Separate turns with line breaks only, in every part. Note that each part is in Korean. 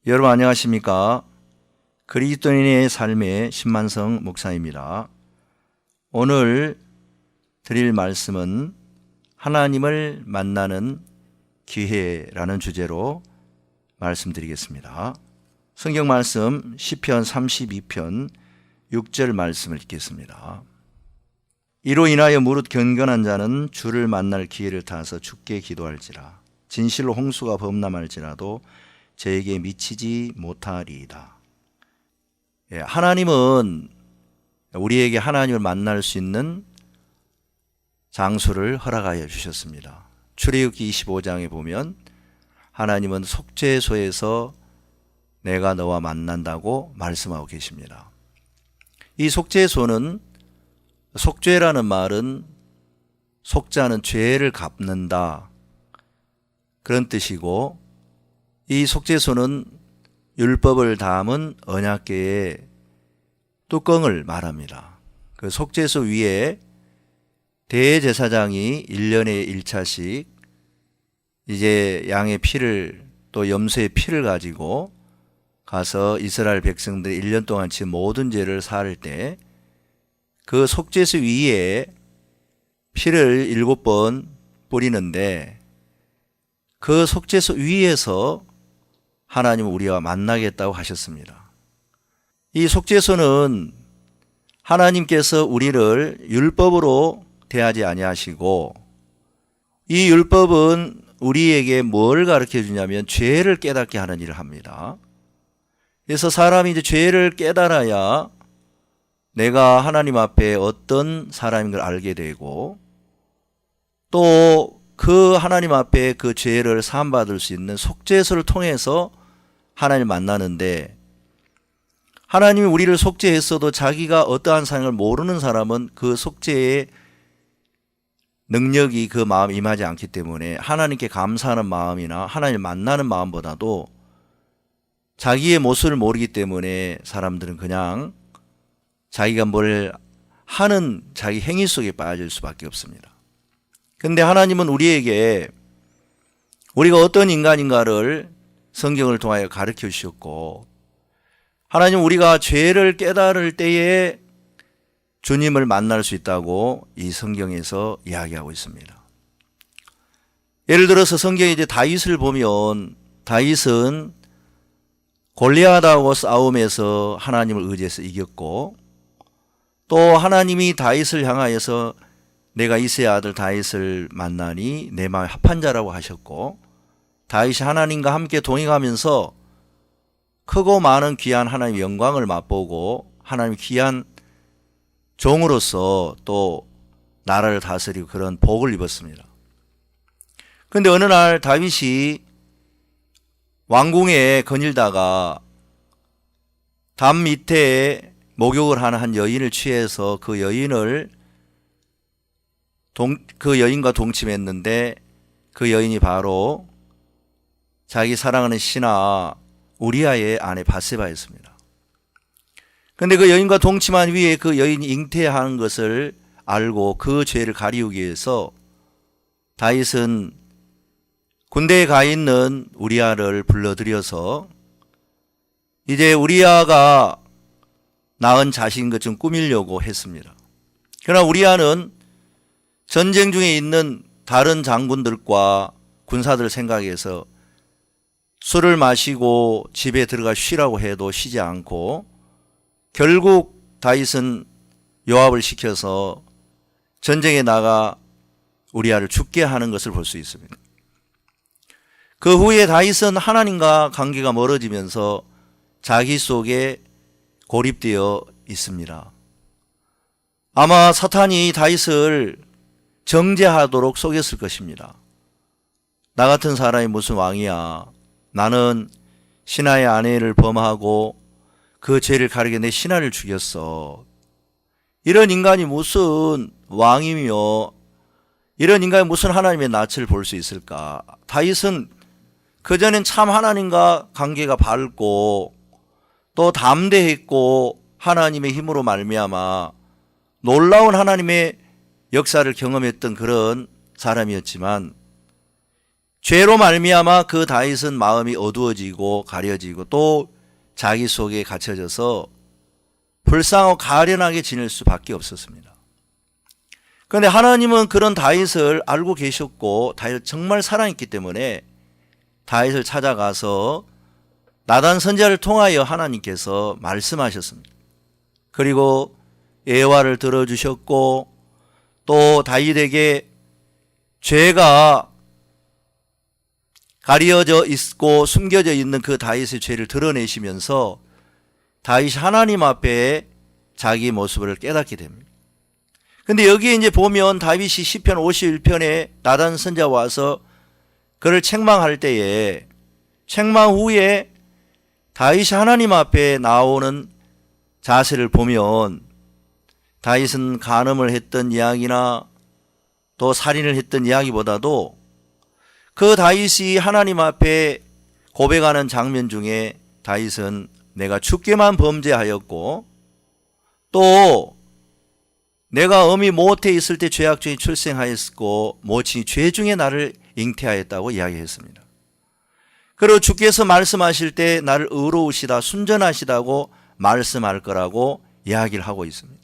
여러분 안녕하십니까? 그리스도인의 삶의 신만성 목사입니다. 오늘 드릴 말씀은 하나님을 만나는 기회라는 주제로 말씀드리겠습니다. 성경 말씀 시편 32편 6절 말씀을 읽겠습니다. 이로 인하여 무릇 경건한 자는 주를 만날 기회를 타서 주께 기도할지라. 진실로 홍수가 범람할지라도 저에게 미치지 못하리이다. 하나님은 우리에게 하나님을 만날 수 있는 장소를 허락하여 주셨습니다. 출애굽기 25장에 보면 하나님은 속죄소에서 내가 너와 만난다고 말씀하고 계십니다. 이 속죄소는, 속죄라는 말은 속죄하는 죄를 갚는다 그런 뜻이고, 이 속죄소는 율법을 담은 언약궤의 뚜껑을 말합니다. 그 속죄소 위에 대제사장이 1년에 1차씩 이제 양의 피를 또 염소의 피를 가지고 가서 이스라엘 백성들이 1년 동안 지은 모든 죄를 사할 때 그 속죄소 위에 피를 7번 뿌리는데, 그 속죄소 위에서 하나님은 우리와 만나겠다고 하셨습니다. 이 속죄소는 하나님께서 우리를 율법으로 대하지 아니하시고, 이 율법은 우리에게 뭘 가르쳐 주냐면 죄를 깨닫게 하는 일을 합니다. 그래서 사람이 이제 죄를 깨달아야 내가 하나님 앞에 어떤 사람인 걸 알게 되고, 또 그 하나님 앞에 그 죄를 사함받을 수 있는 속죄소를 통해서 하나님을 만나는데, 하나님이 우리를 속죄했어도 자기가 어떠한 사람을 모르는 사람은 그 속죄의 능력이 그 마음에 임하지 않기 때문에 하나님께 감사하는 마음이나 하나님을 만나는 마음보다도 자기의 모습을 모르기 때문에 사람들은 그냥 자기가 뭘 하는 자기 행위 속에 빠질 수밖에 없습니다. 근데 하나님은 우리에게 우리가 어떤 인간인가를 성경을 통하여 가르쳐 주셨고, 하나님 우리가 죄를 깨달을 때에 주님을 만날 수 있다고 이 성경에서 이야기하고 있습니다. 예를 들어서 성경에 이제 다윗을 보면, 다윗은 골리앗하고 싸움에서 하나님을 의지해서 이겼고, 또 하나님이 다윗을 향하여서 내가 이새의 아들 다윗을 만나니 내 마음에 합한 자라고 하셨고, 다윗이 하나님과 함께 동행하면서 크고 많은 귀한 하나님의 영광을 맛보고 하나님의 귀한 종으로서 또 나라를 다스리고 그런 복을 입었습니다. 그런데 어느 날 다윗이 왕궁에 거닐다가 담 밑에 목욕을 하는 한 여인을 취해서 그 여인과 동침했는데, 그 여인이 바로 자기 사랑하는 신하 우리아의 아내 바세바였습니다. 그런데 그 여인과 동침한 후에 그 여인이 잉태하는 것을 알고 그 죄를 가리우기 위해서 다윗은 군대에 가 있는 우리아를 불러들여서 이제 우리아가 낳은 자식인 것좀 꾸미려고 했습니다. 그러나 우리아는 전쟁 중에 있는 다른 장군들과 군사들 생각해서 술을 마시고 집에 들어가 쉬라고 해도 쉬지 않고, 결국 다윗은 요압을 시켜서 전쟁에 나가 우리아를 죽게 하는 것을 볼 수 있습니다. 그 후에 다윗은 하나님과 관계가 멀어지면서 자기 속에 고립되어 있습니다. 아마 사탄이 다윗을 정죄하도록 속였을 것입니다. 나 같은 사람이 무슨 왕이야. 나는 신하의 아내를 범하고 그 죄를 가리게 내 신하를 죽였어. 이런 인간이 무슨 왕이며 이런 인간이 무슨 하나님의 낯을 볼 수 있을까? 다윗은 그전엔 참 하나님과 관계가 밝고 또 담대했고 하나님의 힘으로 말미암아 놀라운 하나님의 역사를 경험했던 그런 사람이었지만, 죄로 말미암아 그 다윗은 마음이 어두워지고 가려지고 또 자기 속에 갇혀져서 불쌍하고 가련하게 지낼 수밖에 없었습니다. 그런데 하나님은 그런 다윗을 알고 계셨고 다윗을 정말 사랑했기 때문에 다윗을 찾아가서 나단 선지자를 통하여 하나님께서 말씀하셨습니다. 그리고 예화를 들어주셨고 또 다윗에게 죄가 가려져 있고 숨겨져 있는 그 다윗의 죄를 드러내시면서 다윗이 하나님 앞에 자기 모습을 깨닫게 됩니다. 근데 여기에 이제 보면 다윗이 시편 51편에 나단 선지자 와서 그를 책망할 때에 책망 후에 다윗이 하나님 앞에 나오는 자세를 보면 다윗은 간음을 했던 이야기나 또 살인을 했던 이야기보다도 그 다윗이 하나님 앞에 고백하는 장면 중에 다윗은 내가 주께만 범죄하였고 또 내가 어미 모태에 있을 때 죄악 중에 출생하였고 모친이 죄 중에 나를 잉태하였다고 이야기했습니다. 그리고 주께서 말씀하실 때 나를 의로우시다 순전하시다고 말씀할 거라고 이야기를 하고 있습니다.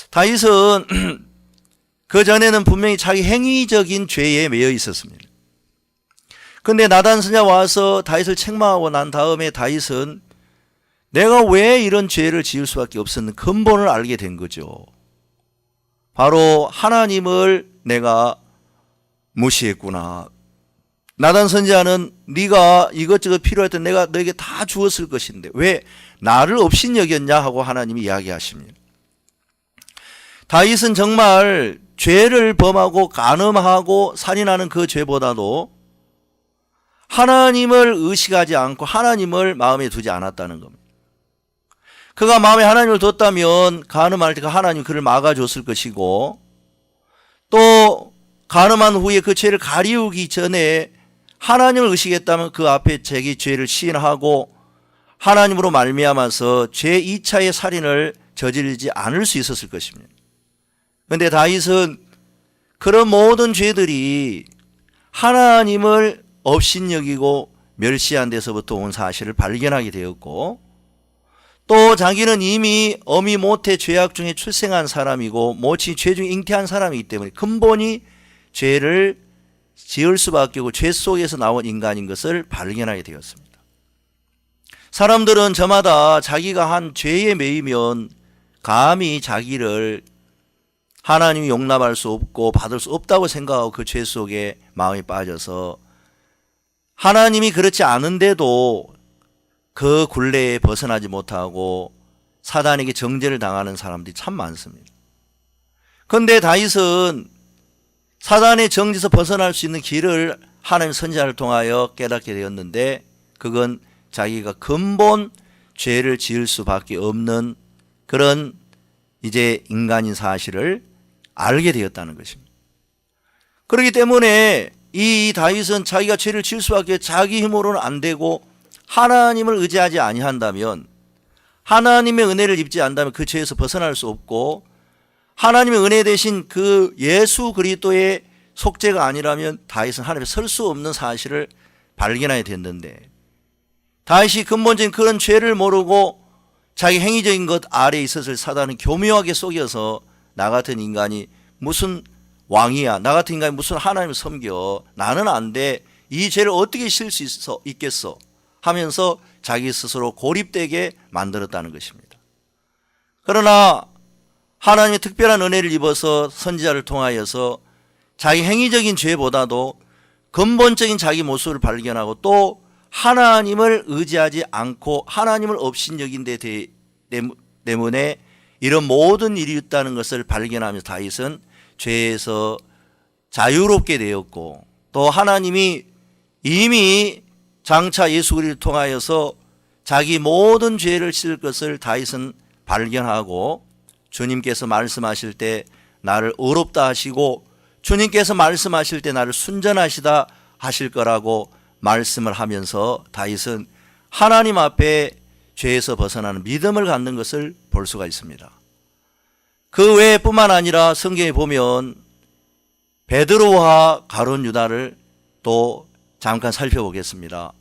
다윗은 그 전에는 분명히 자기 행위적인 죄에 매여 있었습니다. 그런데 나단 선지자 와서 다윗을 책망하고 난 다음에 다윗은 내가 왜 이런 죄를 지을 수밖에 없었는 근본을 알게 된 거죠. 바로 하나님을 내가 무시했구나. 나단 선지자는 네가 이것저것 필요했던 내가 너에게 다 주었을 것인데 왜 나를 업신여겼냐 하고 하나님이 이야기하십니다. 다윗은 정말 죄를 범하고 간음하고 살인하는 그 죄보다도 하나님을 의식하지 않고 하나님을 마음에 두지 않았다는 겁니다. 그가 마음에 하나님을 뒀다면 간음할 때 하나님 그를 막아줬을 것이고 또 간음한 후에 그 죄를 가리우기 전에 하나님을 의식했다면 그 앞에 자기 죄를 시인하고 하나님으로 말미암아서 죄 2차의 살인을 저지르지 않을 수 있었을 것입니다. 그런데 다윗은 그런 모든 죄들이 하나님을 업신여기고 멸시한 데서부터 온 사실을 발견하게 되었고 또 자기는 이미 어미 모태 죄악 중에 출생한 사람이고 모친이 죄 중에 잉태한 사람이기 때문에 근본이 죄를 지을 수밖에 없고 죄 속에서 나온 인간인 것을 발견하게 되었습니다. 사람들은 저마다 자기가 한 죄에 매이면 감히 자기를 하나님이 용납할 수 없고 받을 수 없다고 생각하고 그 죄 속에 마음이 빠져서 하나님이 그렇지 않은데도 그 굴레에 벗어나지 못하고 사단에게 정죄를 당하는 사람들이 참 많습니다. 그런데 다윗은 사단의 정죄에서 벗어날 수 있는 길을 하나님 선지자를 통하여 깨닫게 되었는데 그건 자기가 근본 죄를 지을 수밖에 없는 그런 이제 인간인 사실을 알게 되었다는 것입니다. 그렇기 때문에 이 다윗은 자기가 죄를 지을 수밖에 자기 힘으로는 안 되고 하나님을 의지하지 아니한다면 하나님의 은혜를 입지 않다면 그 죄에서 벗어날 수 없고 하나님의 은혜 대신 그 예수 그리스도의 속죄가 아니라면 다윗은 하나님에 설 수 없는 사실을 발견하게 됐는데 다윗이 근본적인 그런 죄를 모르고 자기 행위적인 것 아래에 있었을 사단은 교묘하게 속여서 나 같은 인간이 무슨 왕이야, 나 같은 인간이 무슨 하나님을 섬겨, 나는 안 돼, 이 죄를 어떻게 실 수 있겠어 하면서 자기 스스로 고립되게 만들었다는 것입니다. 그러나 하나님의 특별한 은혜를 입어서 선지자를 통하여서 자기 행위적인 죄보다도 근본적인 자기 모습을 발견하고 또 하나님을 의지하지 않고 하나님을 업신여긴 데 때문에 이런 모든 일이 있다는 것을 발견하면서 다윗은 죄에서 자유롭게 되었고 또 하나님이 이미 장차 예수 그리스도를 통하여서 자기 모든 죄를 씻을 것을 다윗은 발견하고 주님께서 말씀하실 때 나를 의롭다 하시고 주님께서 말씀하실 때 나를 순전하시다 하실 거라고 말씀을 하면서 다윗은 하나님 앞에 죄에서 벗어나는 믿음을 갖는 것을 볼 수가 있습니다. 그 외뿐만 아니라 성경에 보면 베드로와 가룟 유다를 또 잠깐 살펴보겠습니다.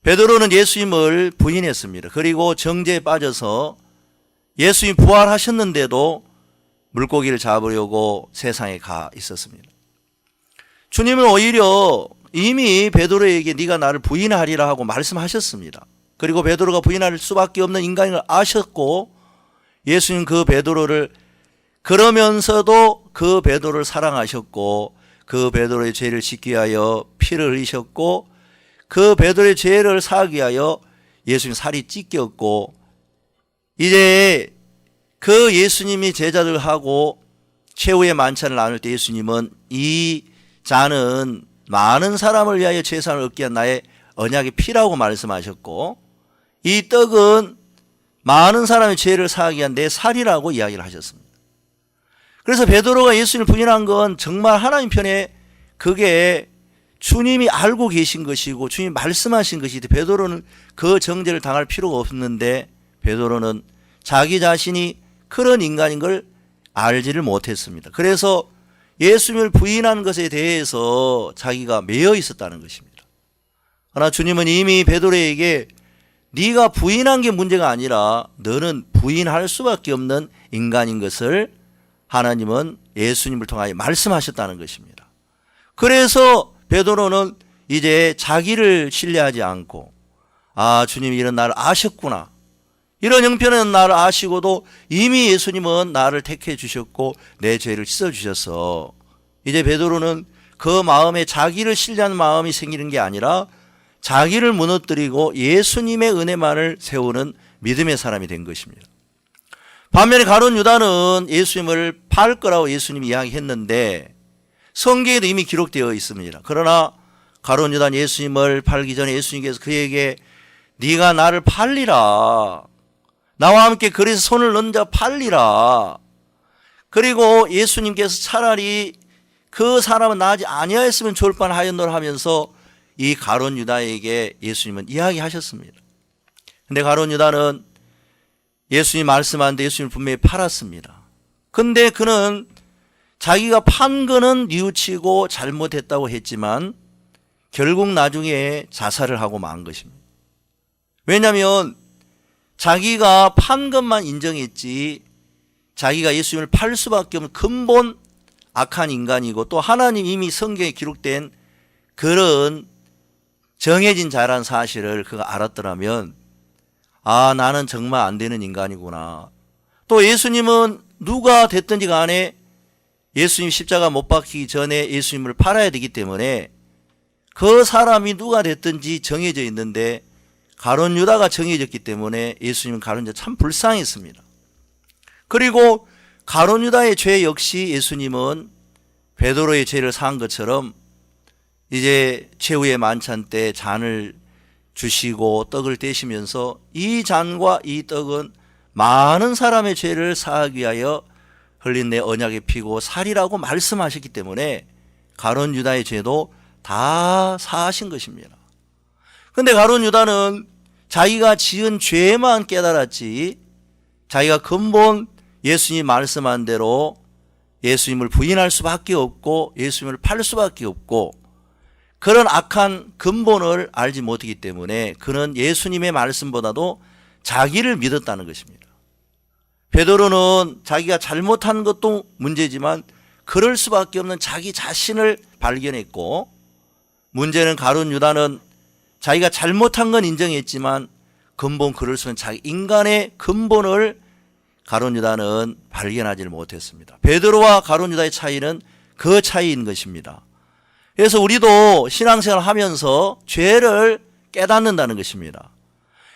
베드로는 예수님을 부인했습니다. 그리고 정죄에 빠져서 예수님 부활하셨는데도 물고기를 잡으려고 세상에 가 있었습니다. 주님은 오히려 이미 베드로에게 네가 나를 부인하리라 하고 말씀하셨습니다. 그리고 베드로가 부인할 수밖에 없는 인간인 걸 아셨고 예수님 그 베드로를 그러면서도 그 베드로를 사랑하셨고 그 베드로의 죄를 씻기 위하여 피를 흘리셨고 그 베드로의 죄를 사하기 위하여 예수님 살이 찢겼고 이제 그 예수님이 제자들하고 최후의 만찬을 나눌 때 예수님은 이 잔은 많은 사람을 위하여 죄사함을 얻기 위한 나의 언약의 피라고 말씀하셨고 이 떡은 많은 사람의 죄를 사하기 위한 내 살이라고 이야기를 하셨습니다. 그래서 베드로가 예수님을 부인한 건 정말 하나님 편에 그게 주님이 알고 계신 것이고 주님이 말씀하신 것이지 베드로는 그 정죄를 당할 필요가 없는데 베드로는 자기 자신이 그런 인간인 걸 알지를 못했습니다. 그래서 예수님을 부인한 것에 대해서 자기가 매여 있었다는 것입니다. 그러나 주님은 이미 베드로에게 네가 부인한 게 문제가 아니라 너는 부인할 수밖에 없는 인간인 것을 하나님은 예수님을 통하여 말씀하셨다는 것입니다. 그래서 베드로는 이제 자기를 신뢰하지 않고 주님이 이런 나를 아셨구나. 이런 형편은 나를 아시고도 이미 예수님은 나를 택해 주셨고 내 죄를 씻어 주셔서 이제 베드로는 그 마음에 자기를 신뢰하는 마음이 생기는 게 아니라 자기를 무너뜨리고 예수님의 은혜만을 세우는 믿음의 사람이 된 것입니다. 반면에 가룟 유다는 예수님을 팔 거라고 예수님이 이야기했는데 성경에도 이미 기록되어 있습니다. 그러나 가룟 유다는 예수님을 팔기 전에 예수님께서 그에게 네가 나를 팔리라. 나와 함께 그래서 손을 얹어 팔리라. 그리고 예수님께서 차라리 그 사람은 나지 아니하였으면 좋을 뻔하였노라 하면서 이 가룟 유다에게 예수님은 이야기하셨습니다. 근데 가룟 유다는 예수님 말씀한 데 예수님을 분명히 팔았습니다. 근데 그는 자기가 판 거는 뉘우치고 잘못했다고 했지만 결국 나중에 자살을 하고 만 것입니다. 왜냐하면 자기가 판 것만 인정했지 자기가 예수님을 팔 수밖에 없는 근본 악한 인간이고 또 하나님 이미 성경에 기록된 그런 정해진 자라는 사실을 그가 알았더라면 나는 정말 안 되는 인간이구나. 또 예수님은 누가 됐든지 간에 예수님 십자가 못 박히기 전에 예수님을 팔아야 되기 때문에 그 사람이 누가 됐든지 정해져 있는데 가룟 유다가 정해졌기 때문에 예수님은 가룟 유다 참 불쌍했습니다. 그리고 가룟 유다의 죄 역시 예수님은 베드로의 죄를 사한 것처럼 이제 최후의 만찬 때 잔을 주시고 떡을 떼시면서 이 잔과 이 떡은 많은 사람의 죄를 사하기 위하여 흘린 내 언약의 피고 살이라고 말씀하셨기 때문에 가룟 유다의 죄도 다 사하신 것입니다. 그런데 가룟 유다는 자기가 지은 죄만 깨달았지 자기가 근본 예수님이 말씀한 대로 예수님을 부인할 수밖에 없고 예수님을 팔 수밖에 없고 그런 악한 근본을 알지 못하기 때문에 그는 예수님의 말씀보다도 자기를 믿었다는 것입니다. 베드로는 자기가 잘못한 것도 문제지만 그럴 수밖에 없는 자기 자신을 발견했고 문제는 가룟 유다는 자기가 잘못한 건 인정했지만 근본 그럴 수 있는 자기 인간의 근본을 가룟 유다는 발견하지를 못했습니다. 베드로와 가룟 유다의 차이는 그 차이인 것입니다. 그래서 우리도 신앙생활을 하면서 죄를 깨닫는다는 것입니다.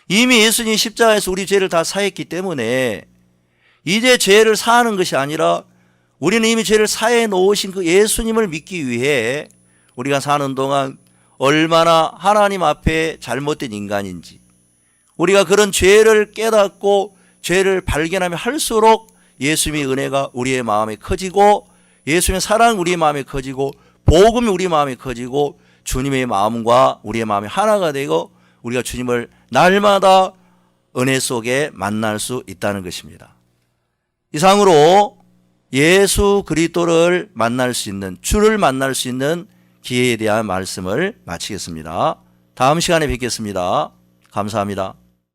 이미 예수님 십자가에서 우리 죄를 다 사했기 때문에 이제 죄를 사하는 것이 아니라 우리는 이미 죄를 사해 놓으신 그 예수님을 믿기 위해 우리가 사는 동안 얼마나 하나님 앞에 잘못된 인간인지 우리가 그런 죄를 깨닫고 죄를 발견하면 할수록 예수님의 은혜가 우리의 마음에 커지고 예수님의 사랑 우리의 마음에 커지고 복음이 우리 마음에 커지고 주님의 마음과 우리의 마음이 하나가 되고 우리가 주님을 날마다 은혜 속에 만날 수 있다는 것입니다. 이상으로 예수 그리스도를 만날 수 있는 주를 만날 수 있는 기회에 대한 말씀을 마치겠습니다. 다음 시간에 뵙겠습니다. 감사합니다.